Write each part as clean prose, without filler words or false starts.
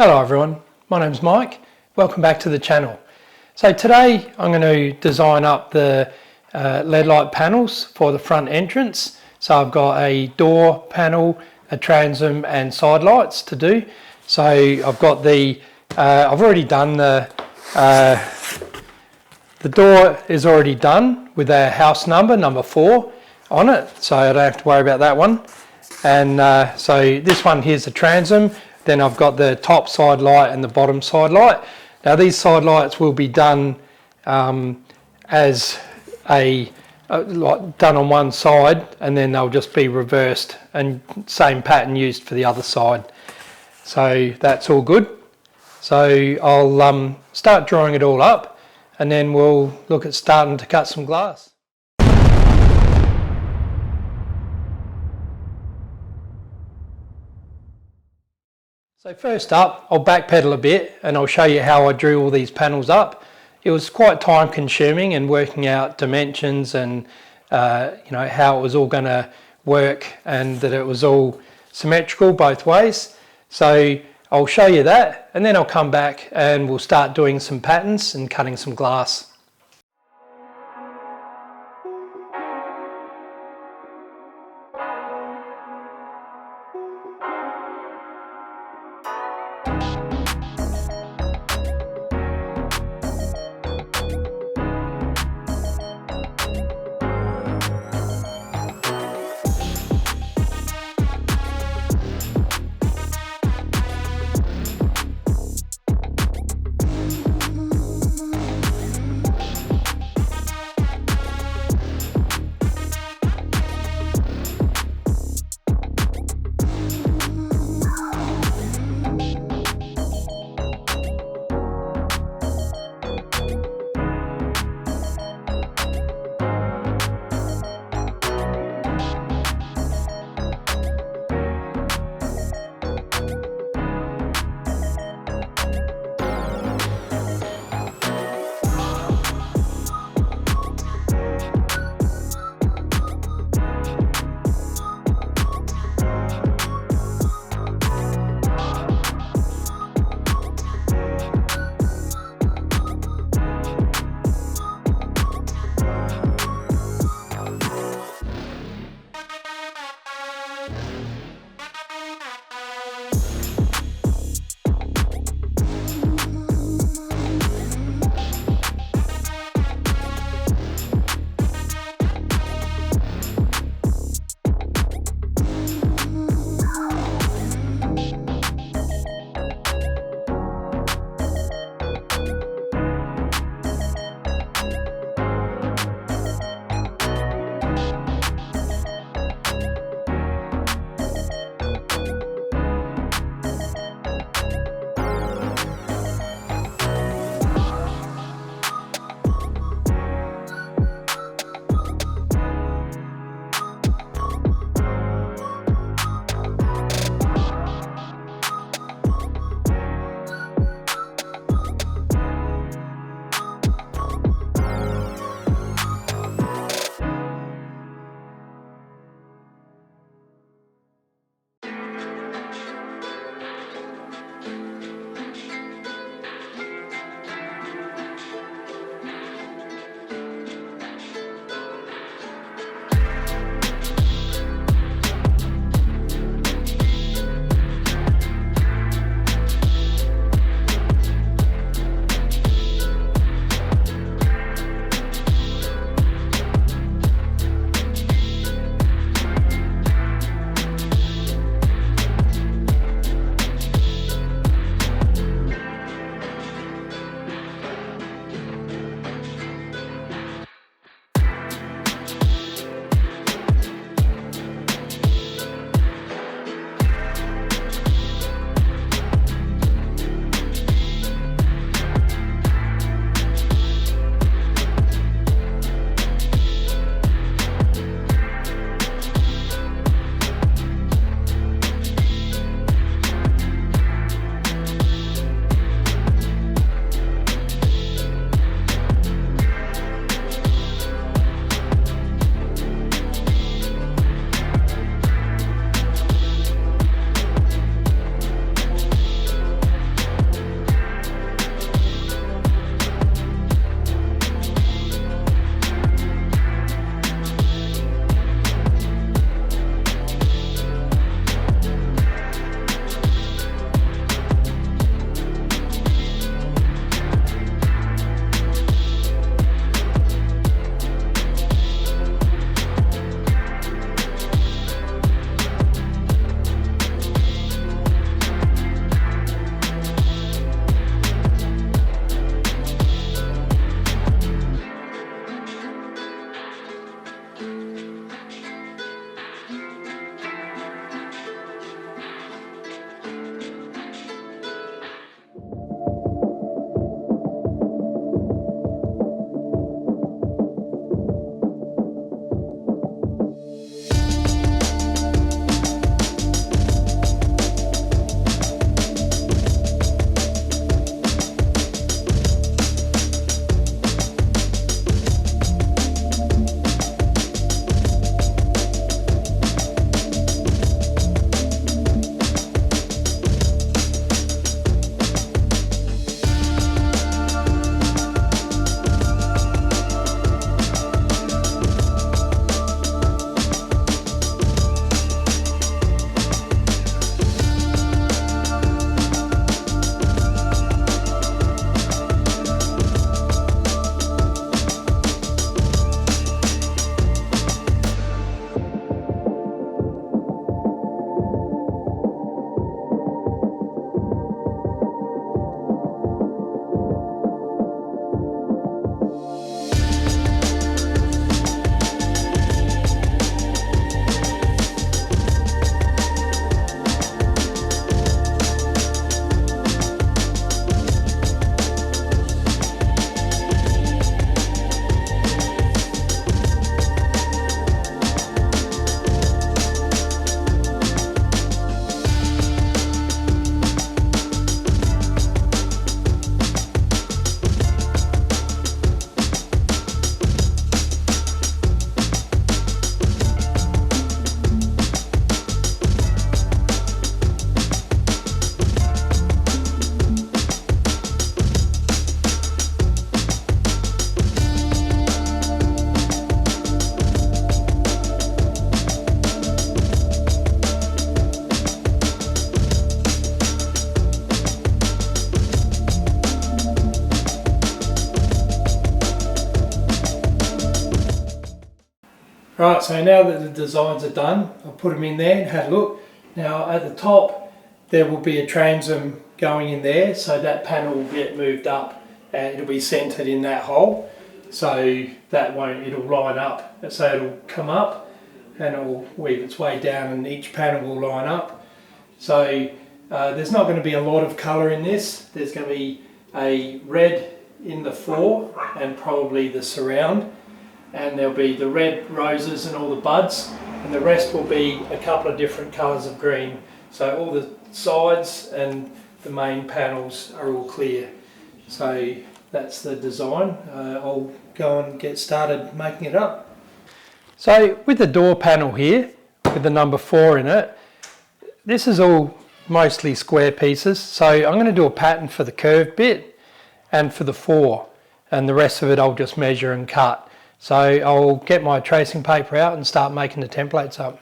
Hello everyone, my name's Mike. Welcome back to the channel. So today I'm going to design up the LED light panels for the front entrance. So I've got a door panel, a transom and side lights to do. So I've got the, I've already done the door is already done with our house number 4 on it. So I don't have to worry about that one. And so this one here's the transom. Then I've got the top side light and the bottom side light. Now these side lights will be done as done on one side, and then they'll just be reversed and same pattern used for the other side. So that's all good. So I'll start drawing it all up, and then we'll look at starting to cut some glass. So first up, I'll backpedal a bit and I'll show you how I drew all these panels up. It was quite time consuming and working out dimensions and how it was all going to work and that it was all symmetrical both ways. So I'll show you that, and then I'll come back and we'll start doing some patterns and cutting some glass. Right, so now that the designs are done, I'll put them in there and have a look. Now at the top there will be a transom going in there, so that panel will get moved up and it'll be centered in that hole, so that it'll line up, so it'll come up and it'll weave its way down and each panel will line up. So there's not going to be a lot of colour in this. There's going to be a red in the fore and probably the surround, and there'll be the red roses and all the buds, and the rest will be a couple of different colours of green. So all the sides and the main panels are all clear. So that's the design. I'll go and get started making it up. So with the door panel here, with the number 4 in it, this is all mostly square pieces. So I'm going to do a pattern for the curved bit and for the 4, and the rest of it I'll just measure and cut. So I'll get my tracing paper out and start making the templates up.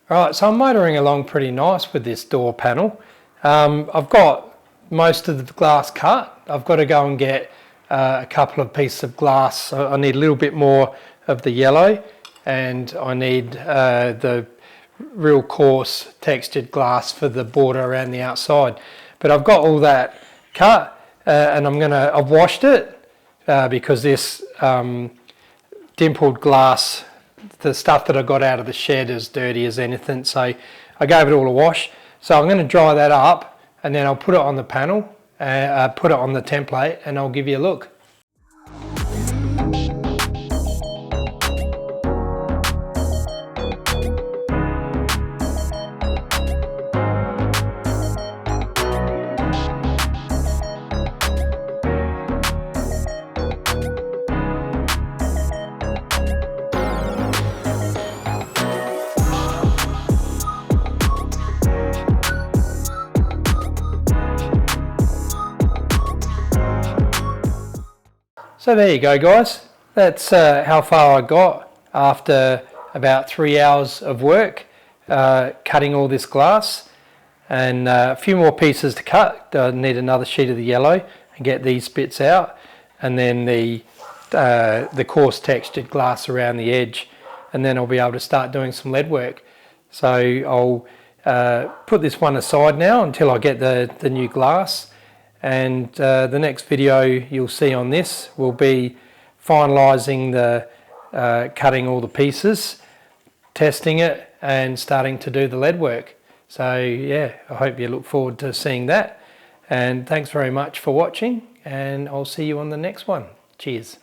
Right, so I'm motoring along pretty nice with this door panel. I've got most of the glass cut. I've got to go and get a couple of pieces of glass. I need a little bit more of the yellow, and I need the real coarse textured glass for the border around the outside. But I've got all that cut, and I've washed it because this dimpled glass, the stuff that I got out of the shed, is dirty as anything. So I gave it all a wash. So I'm going to dry that up and then I'll put it on the panel, put it on the template, and I'll give you a look. So there you go, guys. That's how far I got after about 3 hours of work cutting all this glass, and a few more pieces to cut. I need another sheet of the yellow and get these bits out, and then the coarse textured glass around the edge, and then I'll be able to start doing some lead work. So I'll put this one aside now until I get the new glass. And the next video you'll see on this will be finalising the cutting all the pieces, testing it, and starting to do the lead work. So yeah, I hope you look forward to seeing that. And thanks very much for watching, and I'll see you on the next one. Cheers.